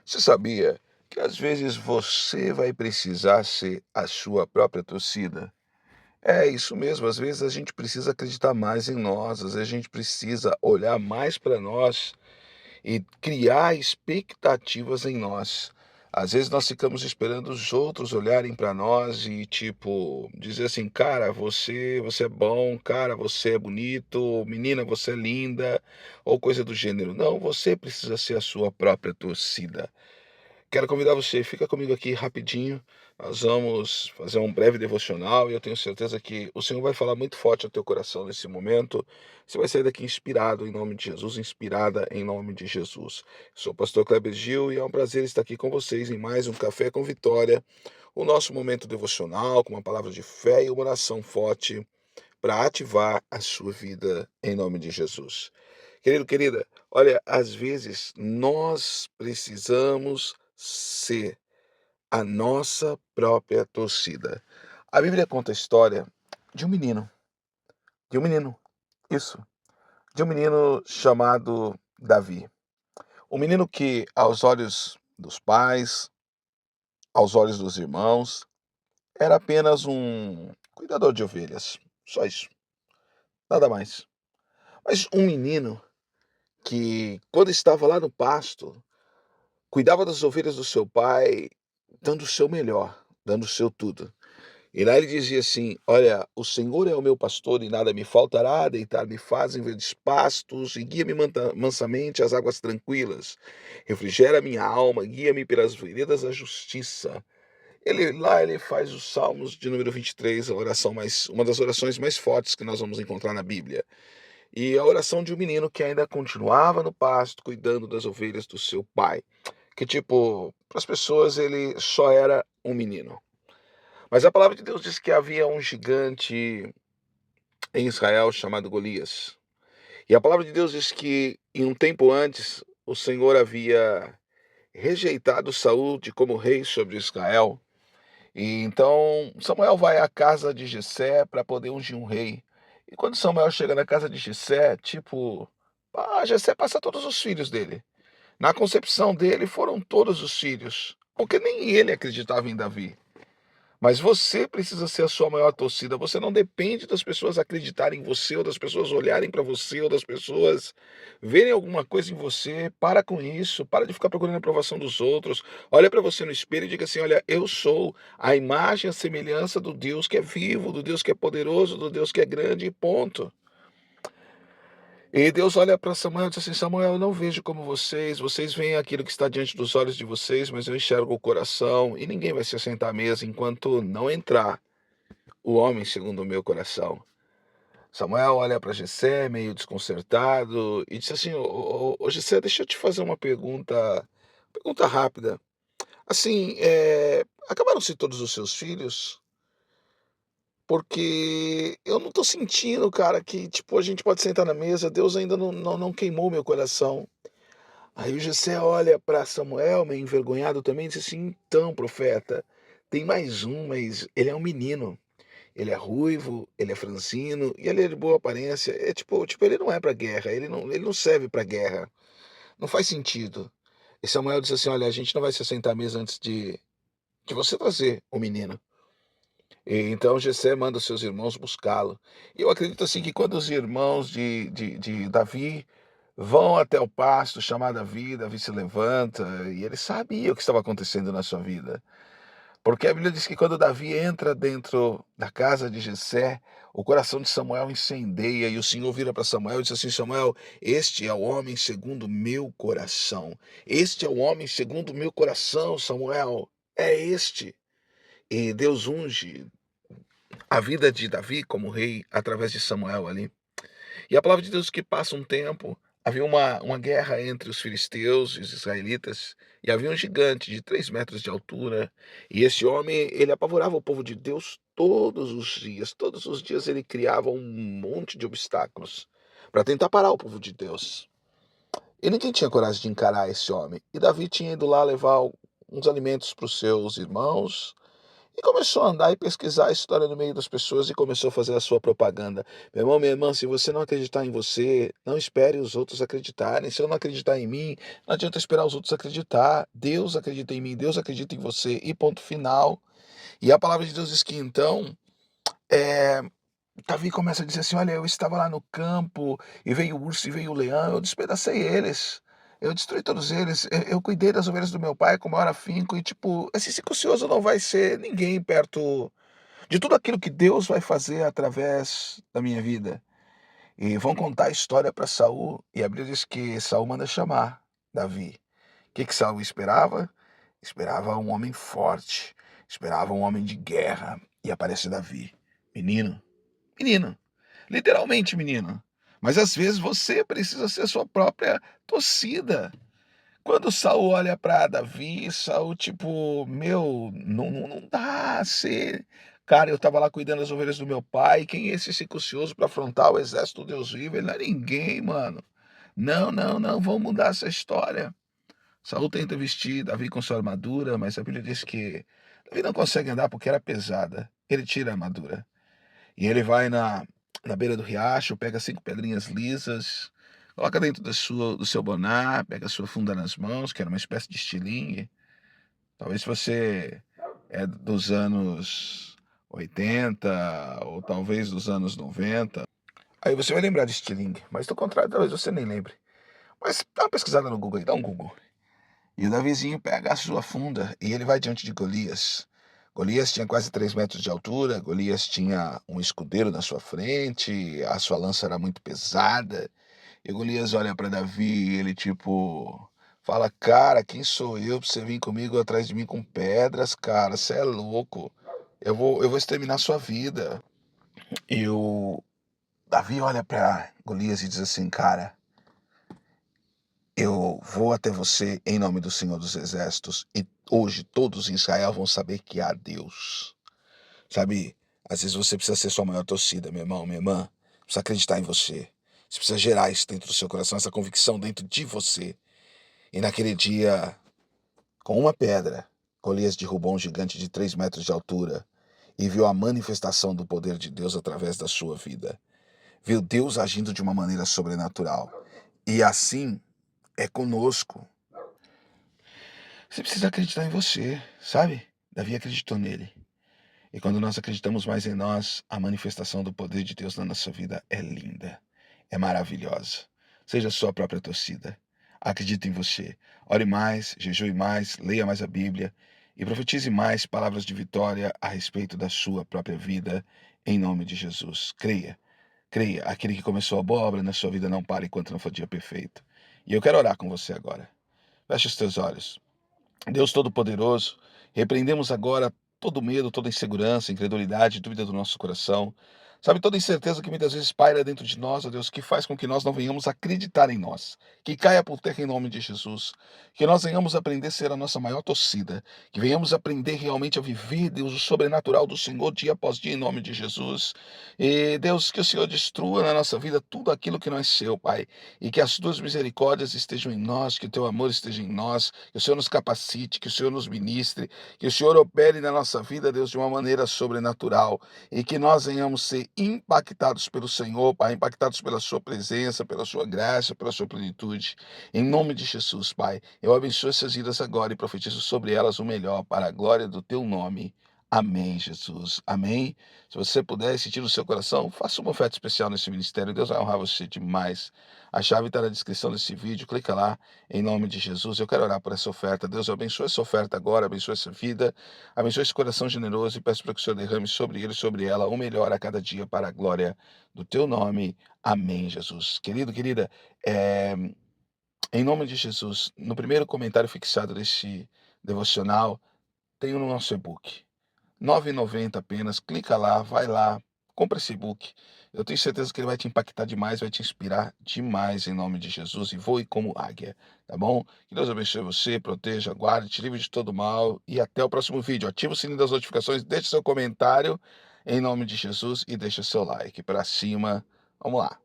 Você sabia que às vezes você vai precisar ser a sua própria torcida? É isso mesmo, às vezes a gente precisa acreditar mais em nós, às vezes a gente precisa olhar mais para nós e criar expectativas em nós. Às vezes nós ficamos esperando os outros olharem para nós e tipo dizer assim, cara, você é bom, cara, você é bonito, menina, você é linda, ou coisa do gênero. Não, você precisa ser a sua própria torcida. Quero convidar você, fica comigo aqui rapidinho. Nós vamos fazer um breve devocional e eu tenho certeza que o Senhor vai falar muito forte ao teu coração nesse momento. Você vai sair daqui inspirado em nome de Jesus, inspirada em nome de Jesus. Sou o pastor Kleber Gil e é um prazer estar aqui com vocês em mais um Café com Vitória, o nosso momento devocional com uma palavra de fé e uma oração forte para ativar a sua vida em nome de Jesus. Querido, querida, olha, às vezes nós precisamos ser a nossa própria torcida. A Bíblia conta a história de um menino, de um menino, isso, de um menino chamado Davi. Um menino que, aos olhos dos pais, aos olhos dos irmãos, era apenas um cuidador de ovelhas, só isso, nada mais. Mas um menino que, quando estava lá no pasto, cuidava das ovelhas do seu pai, dando o seu melhor, dando o seu tudo. E lá ele dizia assim: Olha, o Senhor é o meu pastor e nada me faltará, deitar-me faz em verdes pastos e guia-me mansamente às águas tranquilas. Refrigera minha alma, guia-me pelas veredas da justiça. Ele faz os Salmos de número 23, uma das orações mais fortes que nós vamos encontrar na Bíblia. E a oração de um menino que ainda continuava no pasto, cuidando das ovelhas do seu pai. Que tipo, para as pessoas ele só era um menino. Mas a palavra de Deus diz que havia um gigante em Israel chamado Golias. E a palavra de Deus diz que em um tempo antes o Senhor havia rejeitado Saul de como rei sobre Israel. E então Samuel vai à casa de Jessé para poder ungir um rei. E quando Samuel chega na casa de Jessé, tipo, Jessé passa todos os filhos dele. Na concepção dele foram todos os filhos, porque nem ele acreditava em Davi. Mas você precisa ser a sua maior torcida. Você não depende das pessoas acreditarem em você, ou das pessoas olharem para você, ou das pessoas verem alguma coisa em você. Para com isso. Para de ficar procurando a aprovação dos outros. Olha para você no espelho e diga assim: Olha, eu sou a imagem e a semelhança do Deus que é vivo, do Deus que é poderoso, do Deus que é grande, e ponto. E Deus olha para Samuel e diz assim: Samuel, eu não vejo como vocês veem aquilo que está diante dos olhos de vocês, mas eu enxergo o coração, e ninguém vai se assentar à mesa enquanto não entrar o homem segundo o meu coração. Samuel olha para Jessé meio desconcertado e disse assim: ô Jessé, deixa eu te fazer uma pergunta rápida. Assim, acabaram-se todos os seus filhos? Porque eu não tô sentindo, cara, que tipo a gente pode sentar na mesa, Deus ainda não queimou meu coração. Aí o Jessé olha para Samuel, meio envergonhado também, e diz assim: Então, profeta, tem mais um, mas ele é um menino. Ele é ruivo, ele é franzino e ele é de boa aparência. Tipo, ele não é pra guerra, ele não serve pra guerra. Não faz sentido. E Samuel disse assim: Olha, a gente não vai se assentar à mesa antes de você trazer o menino. E então Jessé manda os seus irmãos buscá-lo. E eu acredito assim que quando os irmãos de Davi vão até o pasto chamar Davi, Davi se levanta e ele sabia o que estava acontecendo na sua vida. Porque a Bíblia diz que quando Davi entra dentro da casa de Jessé, o coração de Samuel incendeia e o Senhor vira para Samuel e diz assim: Samuel, este é o homem segundo o meu coração. Este é o homem segundo o meu coração, Samuel. É este. E Deus unge a vida de Davi como rei através de Samuel ali. E a palavra de Deus que passa um tempo, havia uma guerra entre os filisteus e os israelitas, e havia um gigante de 3 metros de altura, e esse homem, ele apavorava o povo de Deus todos os dias ele criava um monte de obstáculos para tentar parar o povo de Deus. E ninguém tinha coragem de encarar esse homem, e Davi tinha ido lá levar uns alimentos para os seus irmãos, e começou a andar e pesquisar a história no meio das pessoas e começou a fazer a sua propaganda. Meu irmão, minha irmã, se você não acreditar em você, não espere os outros acreditarem. Se eu não acreditar em mim, não adianta esperar os outros acreditar. Deus acredita em mim, Deus acredita em você e ponto final. E a palavra de Deus diz que então, eh, Davi começa a dizer assim: "Olha, eu estava lá no campo e veio o urso e veio o leão, eu despedacei eles, eu destruí todos eles, eu cuidei das ovelhas do meu pai com o maior afinco", e tipo, esse silencioso não vai ser ninguém perto de tudo aquilo que Deus vai fazer através da minha vida. E vão contar a história para Saul, e a Bíblia diz que Saul manda chamar Davi. O que que Saul esperava? Esperava um homem forte, esperava um homem de guerra, e aparece Davi. Menino, menino, literalmente menino. Mas às vezes você precisa ser sua própria torcida. Quando Saul olha para Davi, Saul tipo: "Meu, não dá ser, cara, eu estava lá cuidando das ovelhas do meu pai, quem é esse silencioso para afrontar o exército do Deus vivo? Ele não é ninguém, mano. Não, não, não, vamos mudar essa história". Saul tenta vestir Davi com sua armadura, mas a Bíblia diz que Davi não consegue andar porque era pesada. Ele tira a armadura. E ele vai na beira do riacho, pega 5 pedrinhas lisas, coloca dentro do seu boná, pega a sua funda nas mãos, que era uma espécie de estilingue. Talvez você é dos anos 80 ou talvez dos anos 90. Aí você vai lembrar de estilingue, mas do contrário, talvez você nem lembre. Mas dá uma pesquisada no Google aí, dá um Google. E o Davizinho pega a sua funda e ele vai diante de Golias. Golias tinha quase 3 metros de altura, Golias tinha um escudeiro na sua frente, a sua lança era muito pesada. E Golias olha para Davi e ele tipo fala: "Cara, quem sou eu pra você vir comigo atrás de mim com pedras, cara? Você é louco. Eu vou exterminar sua vida". E o Davi olha para Golias e diz assim: "Cara, eu vou até você em nome do Senhor dos Exércitos, e hoje todos em Israel vão saber que há Deus". Sabe, às vezes você precisa ser sua maior torcida, meu irmão, minha irmã. Precisa acreditar em você. Você precisa gerar isso dentro do seu coração, essa convicção dentro de você. E naquele dia, com uma pedra, Golias derrubou um gigante de 3 metros de altura e viu a manifestação do poder de Deus através da sua vida. Viu Deus agindo de uma maneira sobrenatural. E assim é conosco. Você precisa acreditar em você, sabe? Davi acreditou nele. E quando nós acreditamos mais em nós, a manifestação do poder de Deus na nossa vida é linda, é maravilhosa. Seja a sua própria torcida. Acredite em você. Ore mais, jejue mais, leia mais a Bíblia e profetize mais palavras de vitória a respeito da sua própria vida, em nome de Jesus. Creia, creia. Aquele que começou a boa obra na sua vida não para enquanto não for dia perfeito. E eu quero orar com você agora. Feche os teus olhos. Deus Todo-Poderoso, repreendemos agora todo medo, toda insegurança, incredulidade, dúvida do nosso coração. Sabe, toda incerteza que muitas vezes paira dentro de nós, ó Deus, que faz com que nós não venhamos acreditar em nós. Que caia por terra em nome de Jesus. Que nós venhamos aprender a ser a nossa maior torcida. Que venhamos aprender realmente a viver, Deus, o sobrenatural do Senhor dia após dia em nome de Jesus. E, Deus, que o Senhor destrua na nossa vida tudo aquilo que não é seu, Pai. E que as tuas misericórdias estejam em nós, que o teu amor esteja em nós, que o Senhor nos capacite, que o Senhor nos ministre, que o Senhor opere na nossa vida, Deus, de uma maneira sobrenatural, e que nós venhamos ser impactados pelo Senhor, Pai, impactados pela sua presença, pela sua graça, pela sua plenitude. Em nome de Jesus, Pai, eu abençoo essas vidas agora e profetizo sobre elas o melhor para a glória do teu nome. Amém, Jesus. Amém. Se você puder sentir no seu coração, faça uma oferta especial nesse ministério. Deus vai honrar você demais. A chave está na descrição desse vídeo. Clica lá, em nome de Jesus. Eu quero orar por essa oferta. Deus, abençoe essa oferta agora, abençoe essa vida, abençoe esse coração generoso e peço para que o Senhor derrame sobre ele e sobre ela o melhor a cada dia para a glória do teu nome. Amém, Jesus. Querido, querida, é, em nome de Jesus, no primeiro comentário fixado desse devocional, tem o nosso e-book. R$ 9,90 apenas. Clica lá, vai lá, compra esse e-book. Eu tenho certeza que ele vai te impactar demais, vai te inspirar demais em nome de Jesus e voe como águia, tá bom? Que Deus abençoe você, proteja, guarde, te livre de todo mal e até o próximo vídeo. Ativa o sininho das notificações, deixe seu comentário em nome de Jesus e deixa seu like. Para cima, vamos lá.